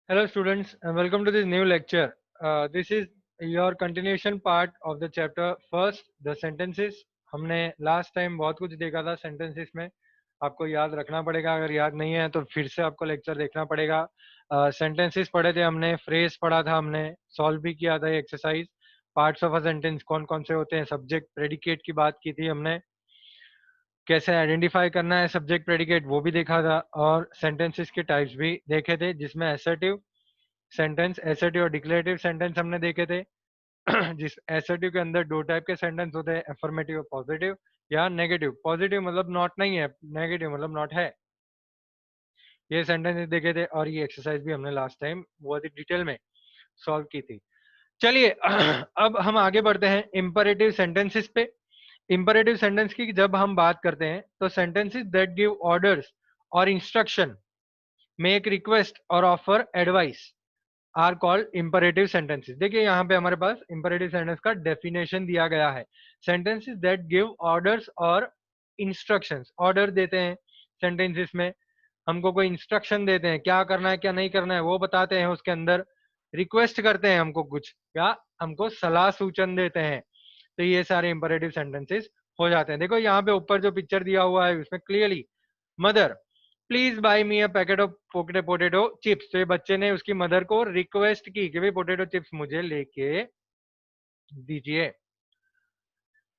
Hello students and welcome to this new lecture. This is your continuation part of the chapter first the sentences. हमने last time बहुत कुछ देखा था sentences में. आपको याद रखना पड़ेगा, अगर याद नहीं है तो फिर से आपको lecture देखना पड़ेगा. Sentences पढ़े थे हमने, phrase पढ़ा था हमने, solve भी किया था ये exercise. Parts of a sentence कौन कौन से होते हैं, subject predicate की बात की थी हमने, कैसे आइडेंटिफाई करना है सब्जेक्ट प्रेडिकेट वो भी देखा था, और सेंटेंसेस के टाइप्स भी देखे थे जिसमें एसर्टिव सेंटेंस, एसर्टिव और डिक्लेरेटिव सेंटेंस हमने देखे थे। जिस एसर्टिव के अंदर दो टाइप के सेंटेंस होते हैं, अफर्मेटिव और पॉजिटिव या नेगेटिव। पॉजिटिव मतलब नॉट नहीं है, नेगेटिव मतलब नॉट है। ये सेंटेंस देखे थे और ये एक्सरसाइज भी हमने लास्ट टाइम बहुत ही डिटेल में सॉल्व की थी। चलिए अब हम आगे बढ़ते हैं इंपरेटिव सेंटेंसेस पे। इंपरेटिव सेंटेंस की जब हम बात करते हैं तो सेंटेंसेस दैट गिव ऑर्डर्स और इंस्ट्रक्शन, मेक रिक्वेस्ट और offer advice are called imperative sentences. देखिए यहाँ पे हमारे पास इंपरेटिव सेंटेंस का डेफिनेशन दिया गया है। सेंटेंसेस दैट गिव ऑर्डर्स और इंस्ट्रक्शंस, ऑर्डर देते हैं सेंटेंसेस में, हमको कोई इंस्ट्रक्शन देते हैं, क्या करना है क्या नहीं करना है वो बताते हैं उसके अंदर, रिक्वेस्ट करते हैं हमको कुछ, या हमको सलाह सूचन देते हैं। तो ये सारे इंपरेटिव सेंटेंसेस हो जाते हैं। देखो यहाँ पे ऊपर जो पिक्चर दिया हुआ है उसमें clearly, mother please buy me a packet of potato chips. तो ये बच्चे ने उसकी मदर को रिक्वेस्ट की कि भाई पोटेटो चिप्स मुझे लेके दीजिए।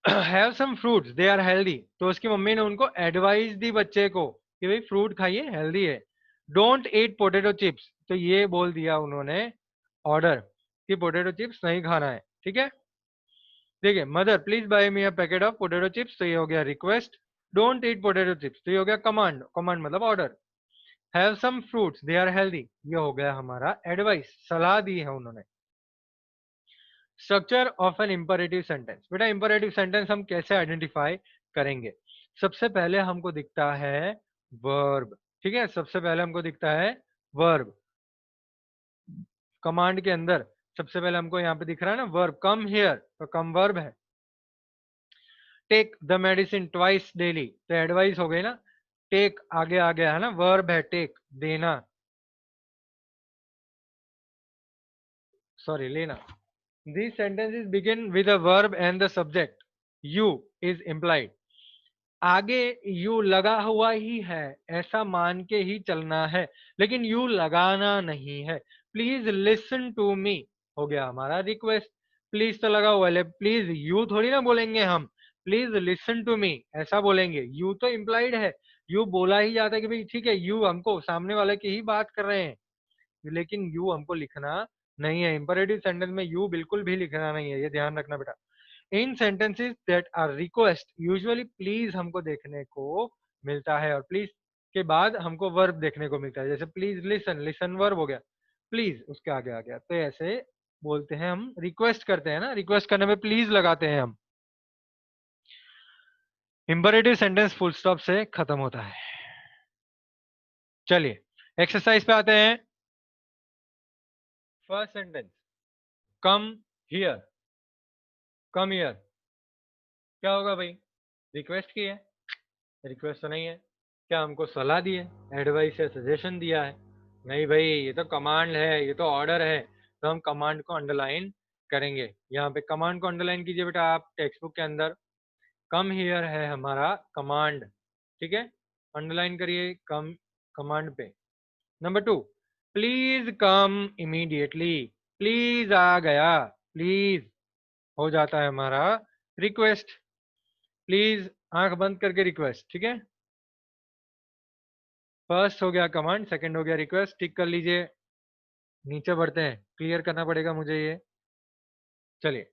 Have some fruits they are healthy, तो उसकी मम्मी ने उनको एडवाइस दी बच्चे को कि भाई फ्रूट खाइए, हेल्दी है। डोंट ईट पोटेटो चिप्स, तो ये बोल दिया उन्होंने ऑर्डर कि पोटेटो चिप्स नहीं खाना है। ठीक है, देखिए mother please buy me a packet of potato chips, तो ये हो गया request. Don't eat potato chips, तो ये हो गया कमांड, कमांड मतलब order. Have some fruits they are healthy, ये हो गया हमारा एडवाइस, सलाह दी है उन्होंने। Structure of an imperative sentence. बेटा इंपरेटिव सेंटेंस हम कैसे आइडेंटिफाई करेंगे? सबसे पहले हमको दिखता है वर्ब। ठीक है, सबसे पहले हमको दिखता है वर्ब। कमांड के अंदर सबसे पहले हमको यहाँ पे दिख रहा है ना वर्ब, कम हियर, तो कम वर्ब है। Take the medicine twice daily, तो एडवाइस हो गई ना, टेक आगे आ गया है ना, वर्ब है टेक, देना, सॉरी लेना। These sentences begin with a verb and the subject. You is implied. आगे यू लगा हुआ ही है, ऐसा मान के ही चलना है, लेकिन यू लगाना नहीं है। प्लीज लिसन टू मी हो गया हमारा रिक्वेस्ट। प्लीज तो लगा हुआ है, प्लीज यू थोड़ी ना बोलेंगे हम, प्लीज लिसन टू मी ऐसा बोलेंगे। यू तो इम्प्लाइड है, यू बोला ही जाता है कि भाई ठीक है, यू हमको सामने वाले की ही बात कर रहे हैं, लेकिन यू हमको लिखना नहीं है। इंपरेटिव सेंटेंस में यू बिल्कुल भी लिखना नहीं है, ये ध्यान रखना बेटा। In sentences that are request usually please हमको देखने को मिलता है, और प्लीज के बाद हमको वर्ब देखने को मिलता है। जैसे प्लीज लिसन, लिसन वर्ब हो गया, प्लीज उसके आगे आ गया, तो ऐसे बोलते हैं हम, रिक्वेस्ट करते हैं ना, रिक्वेस्ट करने में प्लीज लगाते हैं हम। इंपरेटिव सेंटेंस फुल स्टॉप से खत्म होता है। चलिए एक्सरसाइज पे आते हैं। First sentence, come here, come here, क्या होगा भाई? रिक्वेस्ट की है? रिक्वेस्ट तो नहीं है। क्या हमको सलाह दी है, एडवाइस या सजेशन दिया है? नहीं भाई, ये तो कमांड है, ये तो ऑर्डर है, तो हम कमांड को अंडरलाइन करेंगे। यहाँ पे कमांड को अंडरलाइन कीजिए बेटा आप टेक्स्ट बुक के अंदर। कम हियर है हमारा कमांड, ठीक है, अंडरलाइन करिए कम, कमांड पे। Number two, please come immediately, please आ गया, प्लीज हो जाता है हमारा रिक्वेस्ट। प्लीज आंख बंद करके रिक्वेस्ट, ठीक है। फर्स्ट हो गया कमांड, सेकंड हो गया रिक्वेस्ट, टिक कर लीजिए। नीचे बढ़ते हैं, क्लियर करना पड़ेगा मुझे ये। चलिए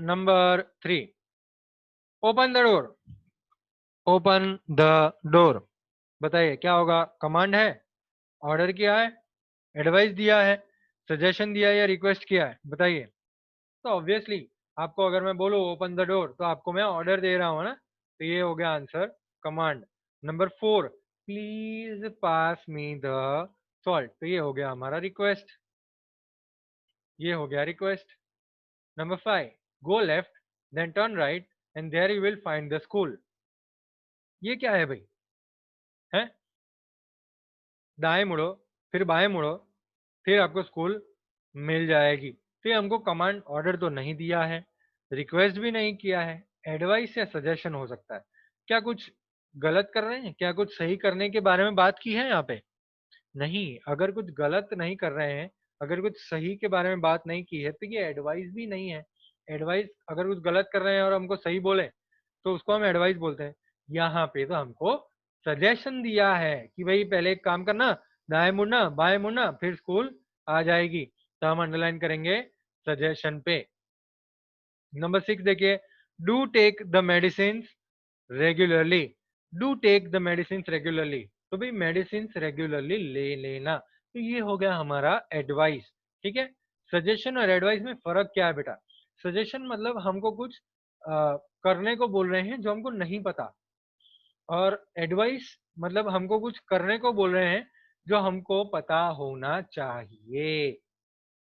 number three, open the door, open the door, बताइए क्या होगा? कमांड है, ऑर्डर किया है, एडवाइस दिया है, सजेशन दिया है या रिक्वेस्ट किया है? बताइए। तो ऑब्वियसली आपको अगर मैं बोलूँ ओपन द डोर, तो आपको मैं ऑर्डर दे रहा हूँ ना, तो ये हो गया answer, command. Number four, please pass me the salt, तो ये हो गया हमारा रिक्वेस्ट, ये हो गया request. Number five, go left then turn right and there you will find the school, ये क्या है भाई? है दाएं मुड़ो, फिर बाएं मुड़ो, फिर आपको स्कूल मिल जाएगी। तो ये हमको कमांड ऑर्डर तो नहीं दिया है, रिक्वेस्ट भी नहीं किया है, एडवाइस या सजेशन हो सकता है। क्या कुछ गलत कर रहे हैं? क्या कुछ सही करने के बारे में बात की है यहाँ पे? नहीं। अगर कुछ गलत नहीं कर रहे हैं, अगर कुछ सही के बारे में बात नहीं की है, तो ये एडवाइस भी नहीं है। एडवाइस अगर कुछ गलत कर रहे हैं और हमको सही बोले तो उसको हम एडवाइस बोलते हैं। यहाँ पे तो हमको सजेशन दिया है कि भाई पहले एक काम करना, दाएं मुड़ना, बाएं मुड़ना, फिर स्कूल आ जाएगी। तो हम अंडरलाइन करेंगे सजेशन पे। नंबर 6 देखिए, do take the medicine regularly. Do take the medicine regularly, तो भाई मेडिसिन रेगुलरली ले लेना। तो ये हो गया हमारा एडवाइस। ठीक है। सजेशन और एडवाइस में फर्क क्या है बेटा? सजेशन मतलब हमको कुछ करने को बोल रहे हैं जो हमको नहीं पता, और एडवाइस मतलब हमको कुछ करने को बोल रहे हैं जो हमको पता होना चाहिए।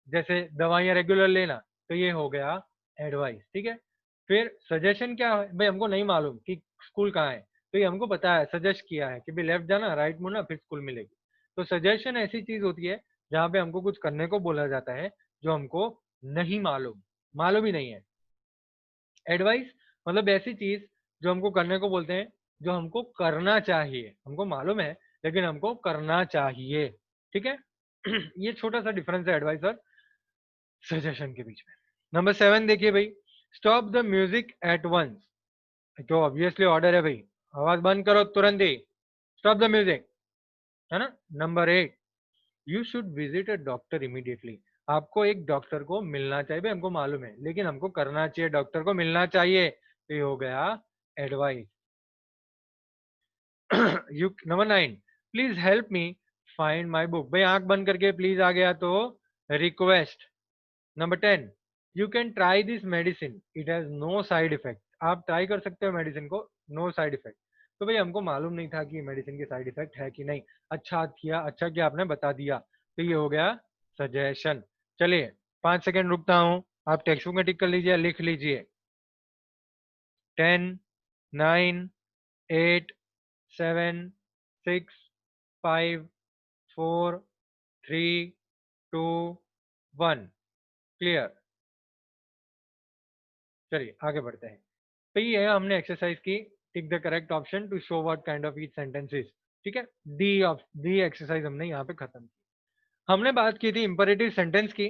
जैसे दवाइयाँ रेगुलर लेना, तो ये हो गया एडवाइस। ठीक है। फिर सजेशन क्या है? भाई हमको नहीं मालूम कि स्कूल कहाँ है, तो ये हमको पता है, सजेस्ट किया है कि भाई लेफ्ट जाना, राइट मुड़ना, फिर स्कूल मिलेगी। तो सजेशन ऐसी चीज होती है जहाँ पे हमको कुछ करने को बोला जाता है जो हमको नहीं मालूम, मालूम ही नहीं है। एडवाइस मतलब ऐसी चीज जो हमको करने को बोलते हैं जो हमको करना चाहिए, हमको मालूम है लेकिन हमको करना चाहिए। ठीक है। ये छोटा सा डिफरेंस है एडवाइस और सजेशन के बीच में। नंबर 7 देखिए भाई, stop the music at once. तो ऑब्वियसली ऑर्डर है भाई, आवाज बंद करो तुरंत ही, स्टॉप द म्यूजिक, है ना। Number 8, you should visit a doctor immediately. आपको एक डॉक्टर को मिलना चाहिए भाई, हमको मालूम है लेकिन हमको करना चाहिए, डॉक्टर को मिलना चाहिए। तो ये हो गया एडवाइस। यू number 9, please help me find my book. भाई आंख बंद करके प्लीज आ गया तो request. Number 10, you can try this medicine, it has no side effect. आप ट्राई कर सकते हो मेडिसिन को, नो साइड इफेक्ट। तो भाई हमको मालूम नहीं था कि मेडिसिन के साइड इफेक्ट है कि नहीं। अच्छा किया आपने बता दिया। तो ये हो गया सजेशन। चलिए 5 सेकेंड रुकता हूँ, आप टेक्स्ट बुक में टिक कर लीजिए, लिख लीजिए। 10, 9, 8, 7, 6, 5, 4, 3, 2, 1। क्लियर। चलिए आगे बढ़ते हैं। तो ये है हमने एक्सरसाइज की, tick the correct option to show what kind of each sentences. ठीक है। डी एक्सरसाइज हमने यहाँ पे खत्म की। हमने बात की थी इंपरेटिव सेंटेंस की,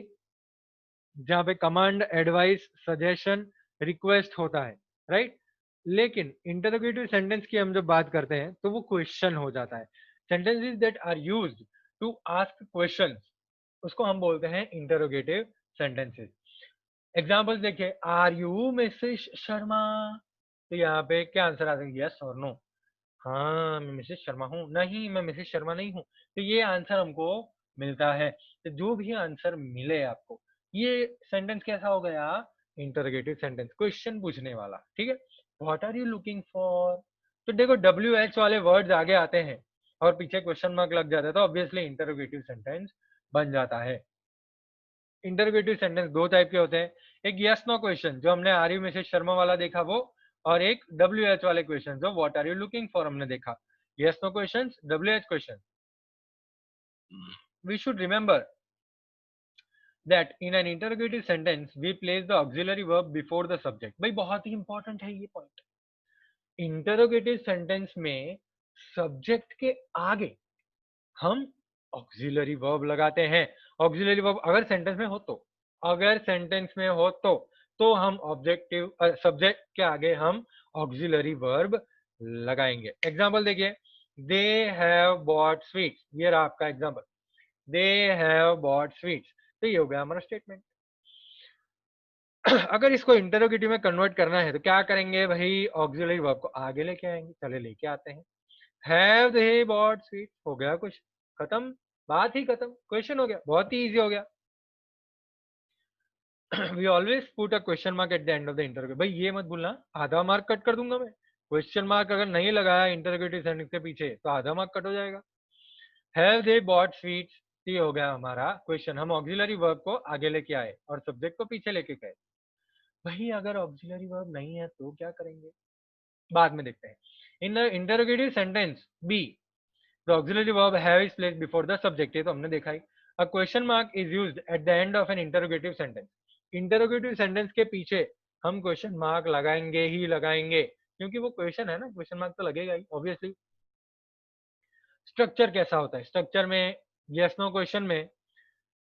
जहाँ पे कमांड, एडवाइस, सजेशन, रिक्वेस्ट होता है, राइट। लेकिन इंटरोगेटिव सेंटेंस की हम जब बात करते हैं तो वो क्वेश्चन हो जाता है। Sentences that are used to ask questions, उसको हम बोलते हैं इंटरोगेटिव सेंटेंसेस। एग्जाम्पल्स देखिए, आर यू मिसेस शर्मा। तो यहाँ पे क्या आंसर आ सकता है? यस और नो। हाँ मैं मिसेस शर्मा हूँ, नहीं मैं मिसेस शर्मा नहीं हूँ। तो ये आंसर हमको मिलता है। तो जो भी आंसर मिले आपको, ये सेंटेंस कैसा हो गया? इंटरोगेटिव सेंटेंस, क्वेश्चन पूछने वाला। ठीक है। What are you looking for. तो देखो डब्ल्यू एच वाले वर्ड्स आगे आते हैं और पीछे क्वेश्चन मार्क लग जाता है, तो ऑब्वियसली इंटरोगेटिव सेंटेंस बन जाता है। इंटरोगेटिव सेंटेंस दो टाइप के होते हैं, एक यस नो क्वेश्चन जो हमने आर यू मिसेस शर्मा वाला देखा वो, और एक डब्ल्यू एच वाले क्वेश्चन जो what are you looking for हमने देखा। Yes no question, W H question. We should remember that in an interrogative sentence we place the auxiliary verb before the subject। भाई बहुत ही इंपॉर्टेंट है ये point. Interrogative sentence में subject के आगे हम ऑक्सिलरी वर्ब लगाते हैं। ऑक्सिलरी वर्ब अगर सेंटेंस में हो तो, अगर सेंटेंस में हो तो हम ऑब्जेक्टिव सब्जेक्ट के आगे हम ऑक्सिलरी वर्ब लगाएंगे। एग्जांपल देखिए, दे हैव बॉट स्वीट्स, ये रहा आपका example, they have bought sweets. तो ये हो गया हमारा स्टेटमेंट। अगर इसको इंटरोगेटिव में कन्वर्ट करना है तो क्या करेंगे भाई? ऑक्सिलरी वर्ब को आगे लेके आएंगे। चले लेके आते हैं। हैव दे बॉट स्वीट, हो गया कुछ, खत्म, बात ही खत्म, क्वेश्चन हो गया, बहुत ही इजी हो गया। We always put a question mark at the end of the interview. भाई ये मत भूलना, आधा मार्क कट कर दूंगा मैं। क्वेश्चन मार्क अगर नहीं लगाया इंटरोगेटिव सेंटेंस के पीछे तो आधा मार्क कट हो जाएगा। हैव दे बॉट स्वीट्स, ये हो गया हमारा क्वेश्चन। हम ऑक्सिलरी वर्ब को आगे लेके आए और सब्जेक्ट को पीछे लेके गए। भाई अगर ऑक्सिलरी वर्ब नहीं है तो क्या करेंगे? बाद में देखते हैं। In the interrogative sentence be, the auxiliary verb have is placed before the subject, ये तो हमने देखा ही। A question mark is used at the end of an interrogative sentence, interrogative sentence के पीछे हम क्वेश्चन मार्क लगाएंगे ही लगाएंगे, क्योंकि वो क्वेश्चन है ना, क्वेश्चन मार्क तो लगेगा ही ऑब्वियसली। स्ट्रक्चर कैसा होता है, स्ट्रक्चर में यस नो क्वेश्चन में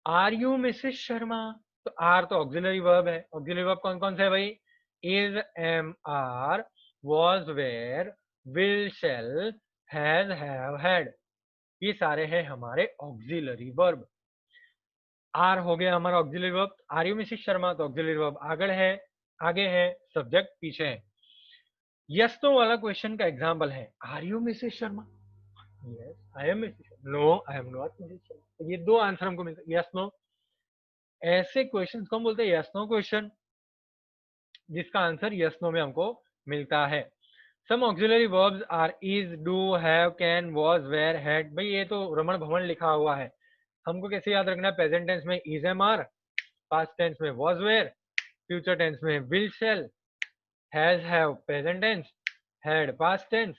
आर यू मिसेस शर्मा, तो आर तो ऑक्सिलरी वर्ब है। ऑक्सिलरी वर्ब कौन कौन से है भाई, is, am, are, was, were, will, shall, has, have, had, ये सारे हैं हमारे ऑक्सिलरी वर्ब। आर हो गया हमारा auxiliary verb, are you Mrs Sharma तो ऑक्सिलरी वर्ब आगे है, सब्जेक्ट पीछे है। यस नो वाला क्वेश्चन का एग्जांपल है, are you Mrs Sharma, yes I am Mrs Sharma, no I am not Mrs Sharma, तो ये दो आंसर हमको मिलते हैं, यस नो। ऐसे क्वेश्चन को हम बोलते हैं यस नो क्वेश्चन, जिसका आंसर यस नो में हमको मिलता है। Some auxiliary verbs are is, do, have, can, was, were, had, भाई ये तो रमण भवन लिखा हुआ है, हमको कैसे याद रखना है, प्रेजेंट टेंस में is, am, are, past tense में वॉज, वेयर, फ्यूचर टेंस में will, shall, has, have present tense, had past tense,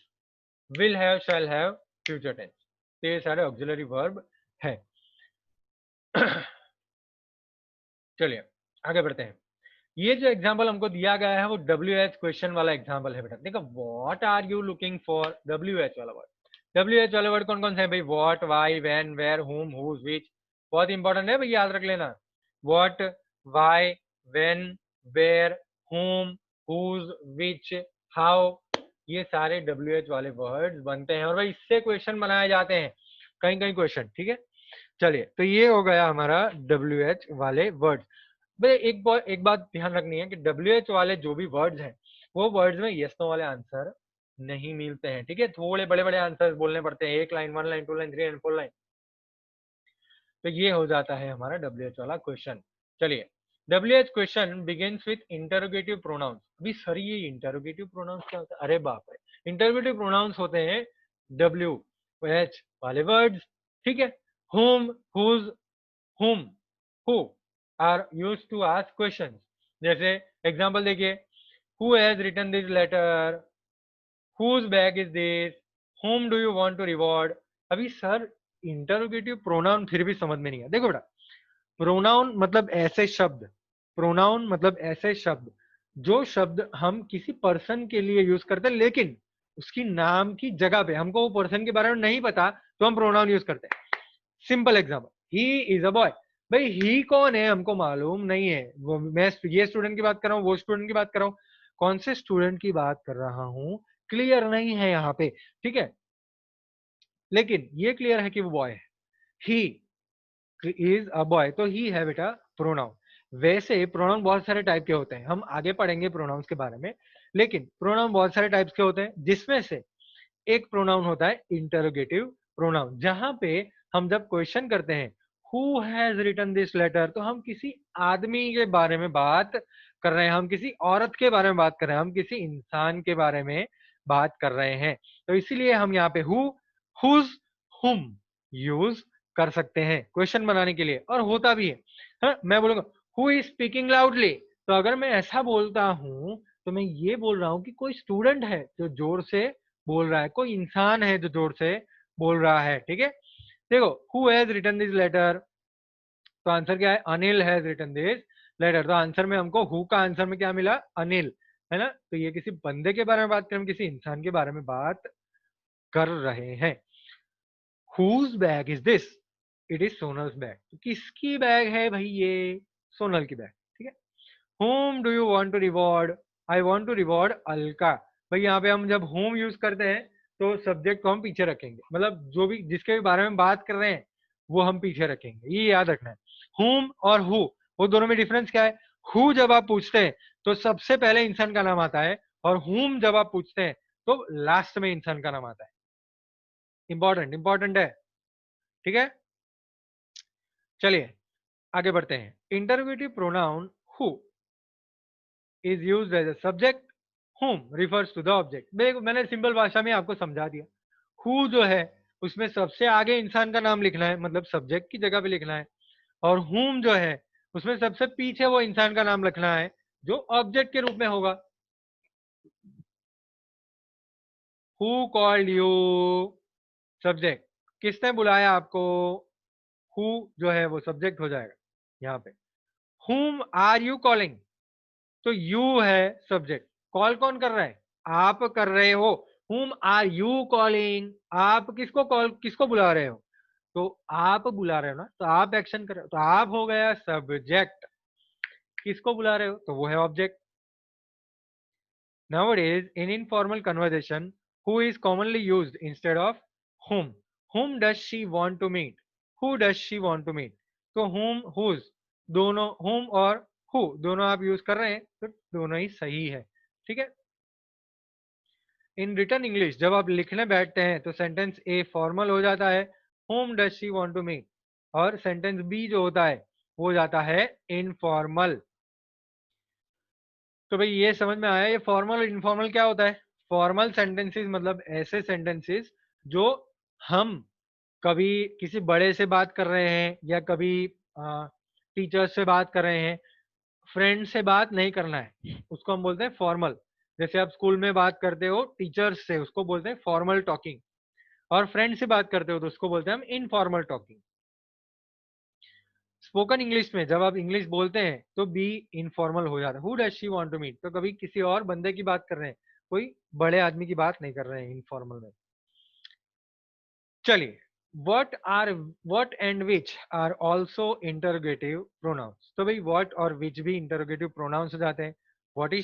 will have, shall have future tense, तो ये सारे ऑक्सिलरी वर्ब है। चलिए आगे बढ़ते हैं। ये जो एग्जाम्पल हमको दिया गया है वो WH क्वेश्चन वाला एग्जाम्पल है बेटा। देखो what are you looking for, WH वाला वर्ड। WH वाले वर्ड कौन कौन से हैं भाई, what, why, when, where, whom, whose, which, बहुत इंपॉर्टेंट है भाई, याद रख लेना। What, why, when, where, whom, whose, which, how, ये सारे WH वाले वर्ड्स बनते हैं और भाई इससे क्वेश्चन बनाए जाते हैं, कहीं कहीं क्वेश्चन, ठीक है। चलिए तो ये हो गया हमारा WH वाले वर्ड्स। भाई एक बात ध्यान रखनी है कि WH वाले जो भी वर्ड्स हैं वो वर्ड्स में यस नो वाले आंसर नहीं मिलते हैं, ठीक है। थोड़े बड़े बड़े आंसर बोलने पड़ते हैं, एक line, one line, two line, three line, four line, तो ये हो जाता है हमारा WH वाला क्वेश्चन। चलिए WH question begins with interrogative pronouns. अभी सर ये इंटरोगेटिव प्रोनाउंस क्या होता है, अरे बाप रे, इंटरोगेटिव प्रोनाउंस होते हैं WH वाले वर्ड्स, ठीक है। whom, whose, whom, who are used to ask questions। जैसे एग्जांपल देखिए, who has written this letter, whose bag is this, whom do you want to reward। अभी सर इंटरोगेटिव प्रोनाउन फिर भी समझ में नहीं है। देखो बेटा, प्रोनाउन मतलब ऐसे शब्द, प्रोनाउन मतलब ऐसे शब्द जो शब्द हम किसी पर्सन के लिए यूज करते हैं, लेकिन उसकी नाम की जगह पे हमको वो पर्सन के बारे में नहीं पता तो हम प्रोनाउन यूज करते हैं। Simple example, he is a boy, भाई ही कौन है हमको मालूम नहीं है, वो मैं ये स्टूडेंट की बात कर रहा हूँ, वो स्टूडेंट की बात कर रहा हूँ, कौन से स्टूडेंट की बात कर रहा हूँ क्लियर नहीं है यहाँ पे, ठीक है। लेकिन ये क्लियर है कि वो बॉय है, ही इज अ बॉय, तो ही है बेटा प्रोनाउन। वैसे प्रोनाउन बहुत सारे टाइप के होते हैं, हम आगे पढ़ेंगे प्रोनाउंस के बारे में, लेकिन प्रोनाउन बहुत सारे टाइप्स के होते हैं, जिसमें से एक प्रोनाउन होता है इंटरोगेटिव प्रोनाउन, जहां पे हम जब क्वेश्चन करते हैं who has written this letter, तो हम किसी आदमी के बारे में बात कर रहे हैं, हम किसी औरत के बारे में बात कर रहे हैं, हम किसी इंसान के बारे में बात कर रहे हैं, तो इसीलिए हम यहाँ पे हु, हुज, हुम यूज कर सकते हैं क्वेश्चन बनाने के लिए, और होता भी है। हाँ, मैं बोलूंगा हु इज स्पीकिंग लाउडली, तो अगर मैं ऐसा बोलता हूं तो मैं ये बोल रहा हूं कि कोई स्टूडेंट है जो जोर से बोल रहा है, कोई इंसान है जो जोर से बोल रहा है, ठीक है। देखो who has written this letter, तो आंसर क्या है, Anil has written this letter, तो आंसर में हमको हु का आंसर में क्या मिला, अनिल, है ना। तो ये किसी बंदे के बारे में बात करें, हम किसी इंसान के बारे में बात कर रहे हैं। Whose bag is this, it is Sonal's bag, तो किसकी बैग है भाई, ये सोनल की बैग, ठीक है। whom do you want to reward, I want to reward Alka, भाई यहाँ पे हम जब whom यूज करते हैं तो सब्जेक्ट को हम पीछे रखेंगे, मतलब जो भी जिसके भी बारे में बात कर रहे हैं वो हम पीछे रखेंगे, ये याद रखना है। whom और who, वो दोनों में डिफरेंस क्या है, who जब आप पूछते हैं तो सबसे पहले इंसान का नाम आता है, और whom जब आप पूछते हैं तो लास्ट में इंसान का नाम आता है। इंपॉर्टेंट इंपॉर्टेंट है, ठीक है। चलिए आगे बढ़ते हैं। Interrogative pronoun who is used as a subject, whom refers to the object। देखो मैंने सिंपल भाषा में आपको समझा दिया, who जो है उसमें सबसे आगे इंसान का नाम लिखना है, मतलब सब्जेक्ट की जगह पे लिखना है, और whom जो है उसमें सबसे पीछे वो इंसान का नाम लिखना है जो ऑब्जेक्ट के रूप में होगा। who called you, सब्जेक्ट, किसने बुलाया आपको, हु जो है वो सब्जेक्ट हो जाएगा यहाँ पे। whom आर यू कॉलिंग, तो यू है सब्जेक्ट, कॉल कौन कर रहा है, आप कर रहे हो। whom आर यू कॉलिंग, आप किसको बुला रहे हो, तो आप बुला रहे हो ना, तो आप एक्शन कर रहे हो, तो आप हो गया सब्जेक्ट। किसको बुला रहे हो, तो वो है object. Nowadays, in informal conversation, who is commonly used instead of whom? Whom does she want to meet? Who does she want to meet? तो whom, whose, दोनों whom और who दोनों आप यूज कर रहे हैं, तो दोनों ही सही है। ठीक है। इन रिटर्न इंग्लिश जब आप लिखने बैठते हैं तो सेंटेंस ए फॉर्मल हो जाता है, whom does she want to meet, और सेंटेंस बी जो होता है वो जाता है इनफॉर्मल। तो भाई ये समझ में आया, ये फॉर्मल और इनफॉर्मल क्या होता है। फॉर्मल सेंटेंसेस मतलब ऐसे सेंटेंसेस जो हम कभी किसी बड़े से बात कर रहे हैं या कभी टीचर से बात कर रहे हैं, फ्रेंड से बात नहीं करना है, उसको हम बोलते हैं फॉर्मल। जैसे आप स्कूल में बात करते हो टीचर्स से, उसको बोलते हैं फॉर्मल टॉकिंग, और फ्रेंड से बात करते हो तो उसको बोलते हैं हम इनफॉर्मल टॉकिंग। स्पोकन इंग्लिश में जब आप इंग्लिश बोलते हैं तो बी इनफॉर्मल हो जाता है। Who does she want to meet, तो कभी किसी और बंदे की बात कर रहे हैं, कोई बड़े आदमी की बात नहीं कर रहे हैं इनफॉर्मल में। चलिए, what and which are also interrogative pronouns, तो भाई what और which भी interrogative pronouns हो जाते हैं। what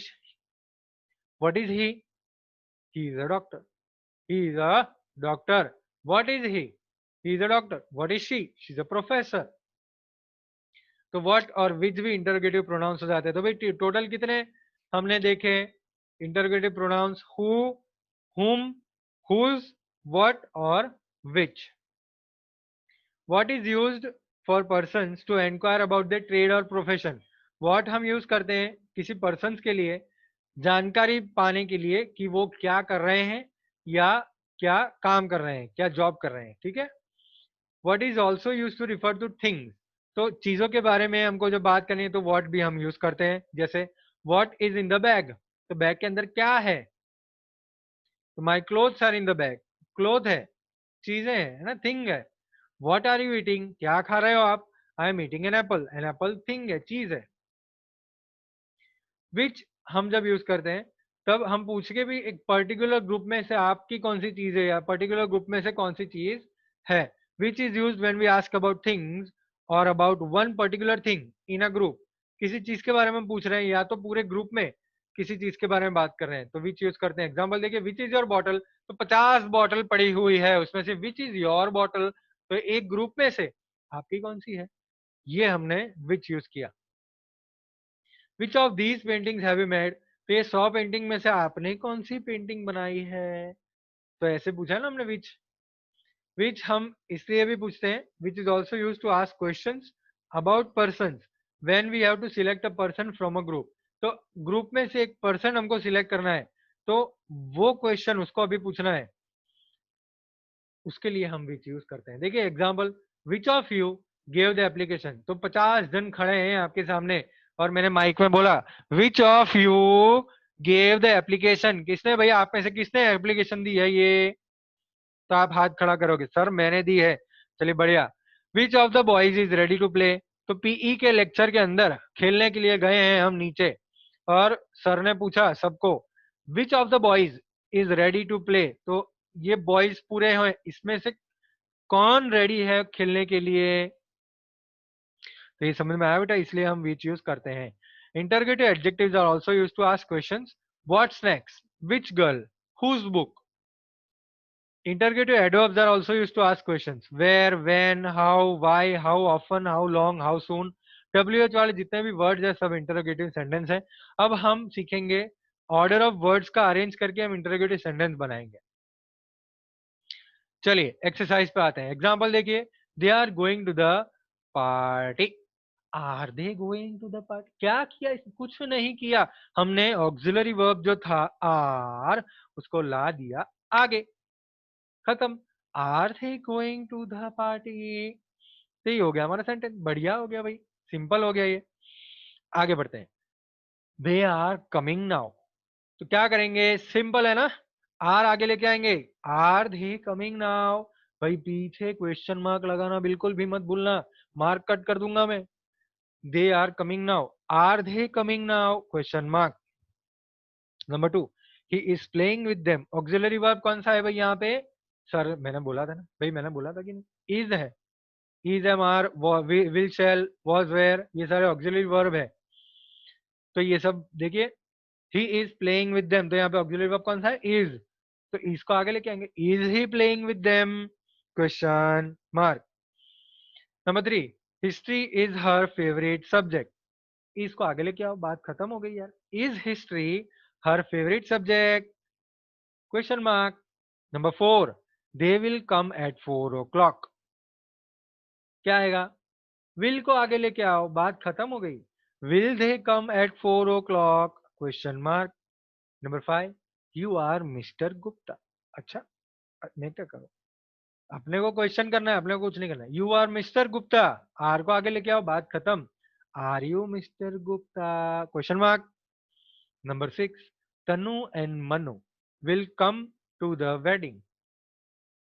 is he is a doctor, he is a doctor। what is he is a doctor। what is she is a professor। तो what और विच भी इंटरोगेटिव प्रोनाउंस हो जाते हैं। तो भाई टोटल कितने हमने देखे interrogative pronouns, who, whom, whose, what और which. What is used for persons to enquire about the trade और प्रोफेशन। व्हाट हम यूज करते हैं किसी पर्सन्स के लिए जानकारी पाने के लिए कि वो क्या कर रहे हैं या क्या काम कर रहे हैं, क्या जॉब कर रहे हैं। ठीक है। What is also use to refer to things, तो चीजों के बारे में हमको जब बात करनी है तो व्हाट भी हम यूज करते हैं। जैसे what is in the bag, तो बैग के अंदर क्या है, तो my clothes are in the bag, cloth है, चीजें है ना, थिंग है। व्हाट आर यू ईटिंग, क्या खा रहे हो आप, I am eating an apple thing है, चीज है। विच हम जब यूज करते हैं तब हम पूछ के भी एक पर्टिकुलर ग्रुप में से आपकी कौन सी चीज है या पर्टिकुलर ग्रुप में से कौन सी चीज है। Which is use when we ask about things और about one particular thing in a group, किसी चीज के बारे में पूछ रहे हैं या तो पूरे ग्रुप में किसी चीज के बारे में बात कर रहे हैं तो विच यूज करते हैं। एग्जाम्पल देखिए, विच इज योर बॉटल, तो 50 बॉटल पड़ी हुई है उसमें से विच इज योर बॉटल, तो एक ग्रुप में से आपकी कौन सी है, ये हमने विच यूज किया। Which of these paintings have you made, तो ये 100 पेंटिंग में से आपने कौन सी पेंटिंग बनाई है, तो ऐसे पूछा ना हमने विच। विच हम इसलिए भी पूछते हैं, which is also use to ask question about person when we have to select a person from a group. तो ग्रुप में से एक पर्सन हमको सिलेक्ट करना है तो वो क्वेश्चन उसको अभी पूछना है, उसके लिए हम विच यूज करते हैं। देखिए example, which of you gave the application, तो 50 जन खड़े हैं आपके सामने और मैंने माइक में बोला which of you gave the application, किसने भैया आप में से किसने एप्लीकेशन दी है ये, तो आप हाथ खड़ा करोगे, सर मैंने दी है। चलिए बढ़िया। Which of the boys is ready to play, तो पीई के लेक्चर के अंदर खेलने के लिए गए हैं हम नीचे और सर ने पूछा सबको which of the boys is ready to play, तो ये बॉयज पूरे हैं इसमें से कौन रेडी है खेलने के लिए, तो ये समझ में आया बेटा, इसलिए हम विच यूज करते हैं। Interrogative adjectives are also used to ask questions, what's next, which girl, whose book. Interrogative adverbs are also used to ask questions, where, when, how, why, how often, how long, how soon। WH वाले जितने भी words है सब interrogative sentence है। अब हम सीखेंगे order of words का अरेंज करके हम इंटरोगेटिव सेंटेंस बनाएंगे। चलिए एक्सरसाइज पे आते हैं। एग्जाम्पल देखिए, they are going to the party, are they going to the party, क्या किया, कुछ नहीं किया, हमने ऑक्सिलरी वर्ब जो था आर उसको ला दिया आगे, खत्म। आर थे गोइंग टू द पार्टी, सही हो गया हमारा सेंटेंस, बढ़िया हो गया भाई, सिंपल हो गया ये। आगे बढ़ते हैं, दे आर कमिंग नाउ, तो क्या करेंगे, सिंपल है ना, आर आगे लेके आएंगे, आर दे कमिंग नाउ, भाई पीछे क्वेश्चन मार्क लगाना बिल्कुल भी मत भूलना, मार्क कट कर दूंगा मैं। They are coming now, are they coming now, question mark. Number 2, he is playing with them, auxiliary verb कौन सा है भाई यहाँ पे? सर मैंने बोला था ना भाई, मैंने बोला था कि इज है, is am are, will shall, was were, ये सारे ऑक्सिलरी वर्ब है। तो ये सब देखिए, he is playing with them, तो यहाँ पे ऑक्सिलरी वर्ब कौन सा है? इज। तो इसको आगे लेके आएंगे, is he playing with them, question mark. Number 3, history is her favourite subject, इसको आगे लेके आओ, बात खत्म हो गई यार। Is history her favourite subject, question mark. Number 4, they will come at 4 o'clock, क्या आएगा? विल को आगे लेके आओ, बात खत्म हो गई। Will they come at 4 o'clock, question mark. Number 5, you are Mr Gupta, अच्छा मैं क्या करूं? अपने को क्वेश्चन करना है, अपने को कुछ नहीं करना है। You are Mr Gupta, are को आगे लेके आओ, बात खत्म। Are you Mr Gupta, question mark. Number 6, Tanu and Manu will come to the wedding,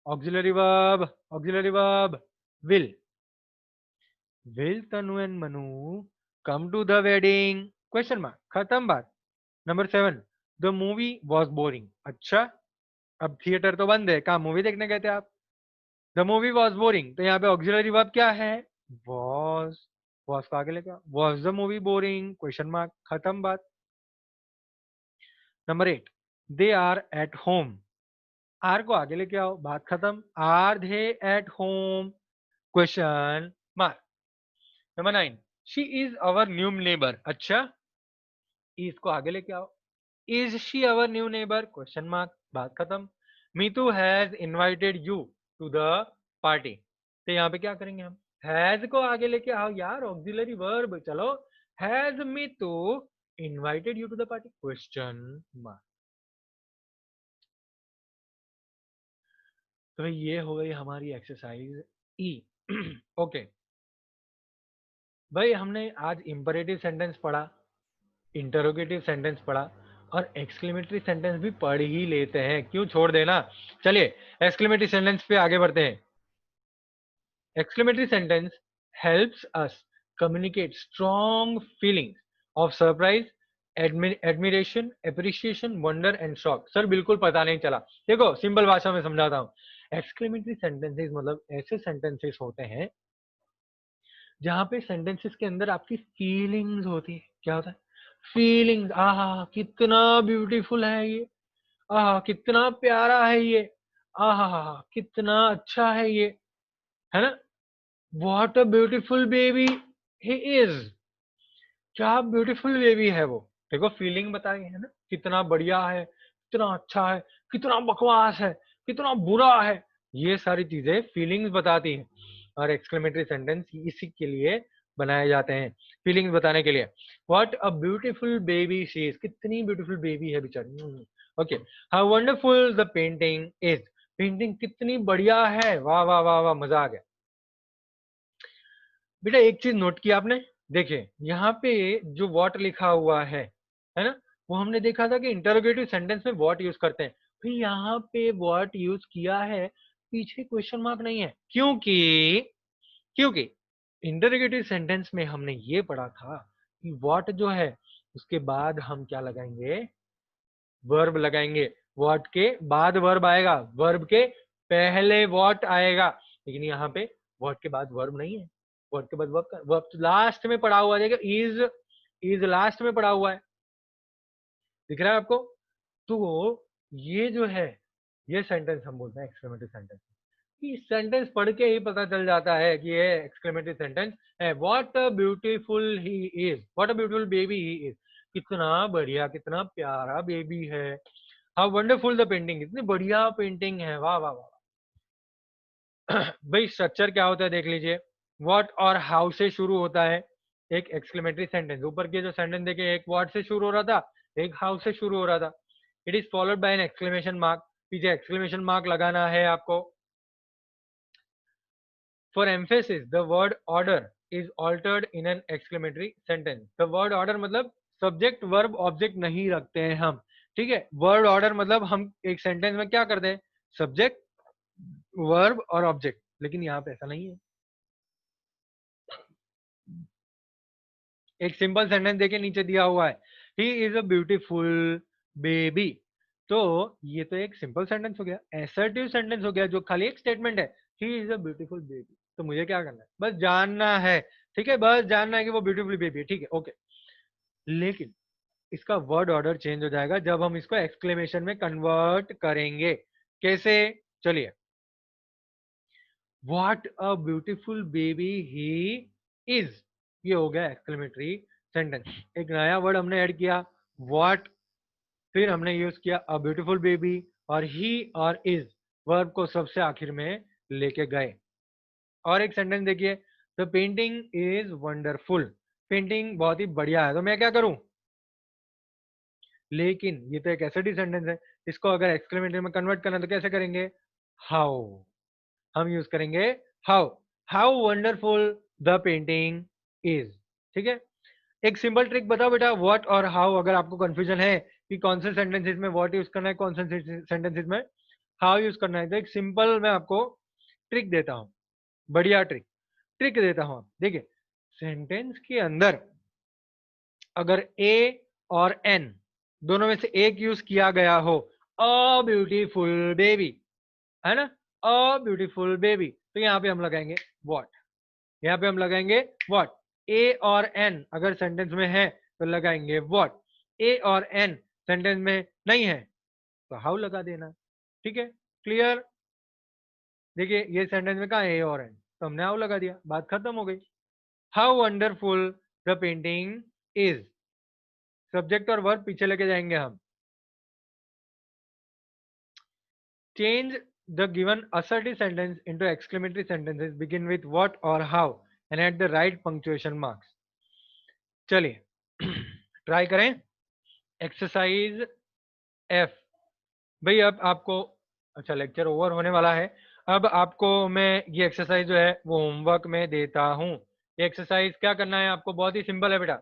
auxiliary verb, auxiliary verb, will. Will Tanu and Manu come to the wedding, question mark, खत्म बात। Number 7, the movie was boring, अच्छा अब थिएटर तो बंद है, कहा movie देखने गए थे आप? द मूवी वॉज बोरिंग, तो यहाँ पे ऑक्सिलरी वर्ब क्या है? वॉज। वॉज को आगे लेके was the movie boring, question mark, खत्म बात। Number 8, they are at home, are को आगे लेके आओ, बात खत्म। Are they at home, question mark. Number 9, she is our new neighbour, अच्छा इसको आगे लेके आओ, is she our new neighbour, question mark, बात खत्म। Meetu has invited you to the party, तो यहाँ पे क्या करेंगे हम? हैज को आगे लेके आओ यार, ऑक्सिलरी वर्ब, चलो। Has Meetu invited you to the party, question mark. तो ये हो गई हमारी एक्सरसाइज ई। ओके भाई, हमने आज इंपरेटिव सेंटेंस पढ़ा, इंटरोगेटिव सेंटेंस पढ़ा, और एक्सक्लेमेटरी सेंटेंस भी पढ़ ही लेते हैं, क्यों छोड़ देना। चलिए एक्सक्लेमेटरी सेंटेंस पे आगे बढ़ते हैं। Exclamatory sentence helps us communicate strong feelings of surprise, admiration, appreciation, wonder and shock. Sir बिल्कुल पता नहीं चला, देखो सिंपल भाषा में समझाता हूँ। एक्सक्लेमेटरी सेंटेंसेस मतलब ऐसे सेंटेंसेस होते हैं जहां पे सेंटेंसेस के अंदर आपकी फीलिंग्स होती है। क्या होता है? फीलिंग्स, आहा कितना ब्यूटीफुल है ये, आहा कितना प्यारा है ये, आहा कितना अच्छा है ये, है ना? What a beautiful baby he is, क्या ब्यूटीफुल बेबी है वो। देखो फीलिंग बताई है ना, कितना बढ़िया है, कितना अच्छा है, कितना बकवास है, कितना बुरा है, ये सारी चीजें फीलिंग्स बताती हैं। और एक्सक्लेमेटरी सेंटेंस इसी के लिए बनाए जाते हैं, फीलिंग्स बताने के लिए। What a beautiful baby she is, कितनी ब्यूटीफुल बेबी है बेचारी। Okay, how wonderful the painting is, painting कितनी बढ़िया है, वाह वाह वाह वाह, मजा आ गया। बेटा एक चीज नोट किया आपने? देखिए यहाँ पे जो व्हाट लिखा हुआ है ना, वो हमने देखा था कि इंटरोगेटिव सेंटेंस में व्हाट यूज करते हैं। फिर यहाँ पे व्हाट यूज किया है, पीछे क्वेश्चन मार्क नहीं है, क्योंकि क्योंकि इंटरोगेटिव सेंटेंस में हमने ये पढ़ा था कि व्हाट जो है उसके बाद हम क्या लगाएंगे? वर्ब लगाएंगे। व्हाट के बाद वर्ब आएगा, वर्ब के पहले व्हाट आएगा। लेकिन यहाँ पे व्हाट के बाद वर्ब नहीं है, वर्ब के बाद वर्ब लास्ट में पड़ा हुआ है, इज लास्ट में पड़ा हुआ है, दिख रहा है आपको? तो ये जो है, ये सेंटेंस हम बोलते हैं एक्सक्लेमेटरी सेंटेंस। इस सेंटेंस पढ़ के ही पता चल जाता है कि ये एक्सक्लेमेटरी सेंटेंस है। What a beautiful he is, what a beautiful baby he is, कितना बढ़िया, कितना प्यारा बेबी है। हाउ वंडरफुल द पेंटिंग, इतनी बढ़िया पेंटिंग है, वाह वाह वाह। भाई स्ट्रक्चर क्या होता है देख लीजिए, व्हाट और हाउ से शुरू होता है एक एक्सक्लेमेटरी सेंटेंस। ऊपर के जो सेंटेंस देखे, एक व्हाट से शुरू हो रहा था, एक हाउ से शुरू हो रहा था। It is followed by an exclamation mark, पीछे एक्सक्लेमेशन मार्क लगाना है आपको। For emphasis the word order is altered in an exclamatory sentence. The word order मतलब सब्जेक्ट वर्ब ऑब्जेक्ट नहीं रखते हैं हम, ठीक है? वर्ड ऑर्डर मतलब हम एक सेंटेंस में क्या करते हैं? सब्जेक्ट वर्ब और ऑब्जेक्ट, लेकिन यहाँ पे ऐसा नहीं है। एक सिंपल सेंटेंस देखिए नीचे दिया हुआ है, he is a beautiful baby. तो ये तो एक सिंपल सेंटेंस हो गया, एसर्टिव सेंटेंस हो गया, जो खाली एक स्टेटमेंट है, he is a beautiful baby. तो मुझे क्या करना है, बस जानना है, ठीक है, बस जानना है कि वो ब्यूटीफुल बेबी है, ठीक है, ओके। लेकिन इसका वर्ड ऑर्डर चेंज हो जाएगा जब हम इसको एक्सक्लेमेशन में कन्वर्ट करेंगे। कैसे? चलिए, what a beautiful baby he is, ये हो गया एक्सक्लेमेटरी सेंटेंस। एक नया वर्ड हमने ऐड किया, व्हाट, फिर हमने यूज किया अ ब्यूटीफुल बेबी, और ही और इज वर्ब को सबसे आखिर में लेके गए। और एक सेंटेंस देखिए, the painting is wonderful, painting बहुत ही बढ़िया है, तो मैं क्या करूं, लेकिन ये तो एक एसर्टिव सेंटेंस है, इसको अगर एक्सक्लेमेटरी में कन्वर्ट करना है तो कैसे करेंगे, हाउ, हम यूज करेंगे how, how wonderful the painting is. ठीक है, एक सिंपल ट्रिक बताओ बेटा, व्हाट और हाउ, अगर आपको कंफ्यूजन है कि कौन से सेंटेंसेस में व्हाट यूज करना है, कौन से सेंटेंसेस में हाउ यूज करना है, तो एक सिंपल मैं आपको ट्रिक देता हूं, बढ़िया ट्रिक, ट्रिक देता हूं। देखिए, सेंटेंस के अंदर अगर ए और एन दोनों में से एक यूज किया गया हो, अ ब्यूटीफुल बेबी, है ना, अ ब्यूटीफुल बेबी, तो यहाँ पे हम लगाएंगे व्हाट, यहाँ पे हम लगाएंगे व्हाट। ए और एन अगर सेंटेंस में है तो लगाएंगे व्हाट, ए और एन सेंटेंस में नहीं है तो हाउ लगा देना। ठीक है, क्लियर? देखिए ये सेंटेंस में कहा है ए और एन, तो हमने हाउ लगा दिया, बात खत्म हो गई। How wonderful the painting is, subject और वर्ब पीछे लेके जाएंगे हम। Change the given assertive sentence into exclamatory sentences begin with what or how and add the right punctuation marks. चलिए ट्राई करें। Exercise F. भाई अब आपको, अच्छा लेक्चर ओवर होने वाला है, अब आपको मैं ये एक्सरसाइज जो है वो होमवर्क में देता हूँ। ये एक्सरसाइज क्या करना है आपको, बहुत ही सिंपल है बेटा,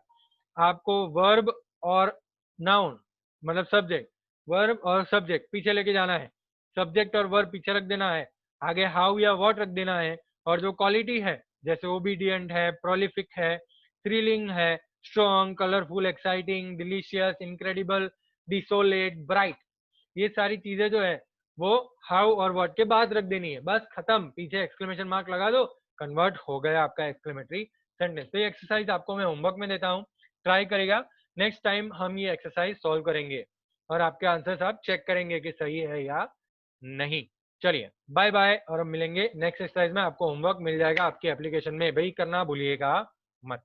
आपको वर्ब और नाउन, मतलब सब्जेक्ट, वर्ब और सब्जेक्ट पीछे लेके जाना है, सब्जेक्ट और वर्ब पीछे रख देना है, आगे हाउ या व्हाट रख देना है, और जो क्वालिटी है जैसे ओबीडियंट है, प्रोलिफिक है, थ्रिलिंग है, strong, colourful, exciting, delicious, incredible, desolate, bright, ये सारी चीजें जो है वो हाउ और व्हाट के बाद रख देनी है, बस खत्म, पीछे एक्सक्लेमेशन मार्क लगा दो, कन्वर्ट हो गया आपका एक्सक्लेमेटरी सेंटेंस। तो ये एक्सरसाइज आपको मैं होमवर्क में देता हूँ, ट्राई करेगा, नेक्स्ट टाइम हम ये एक्सरसाइज सॉल्व करेंगे और आपके आंसर्स आप चेक करेंगे कि सही है या नहीं। चलिए बाय बाय, और हम मिलेंगे नेक्स्ट एक्सरसाइज में, आपको होमवर्क मिल जाएगा आपके एप्लीकेशन में, भाई करना भूलिएगा मत।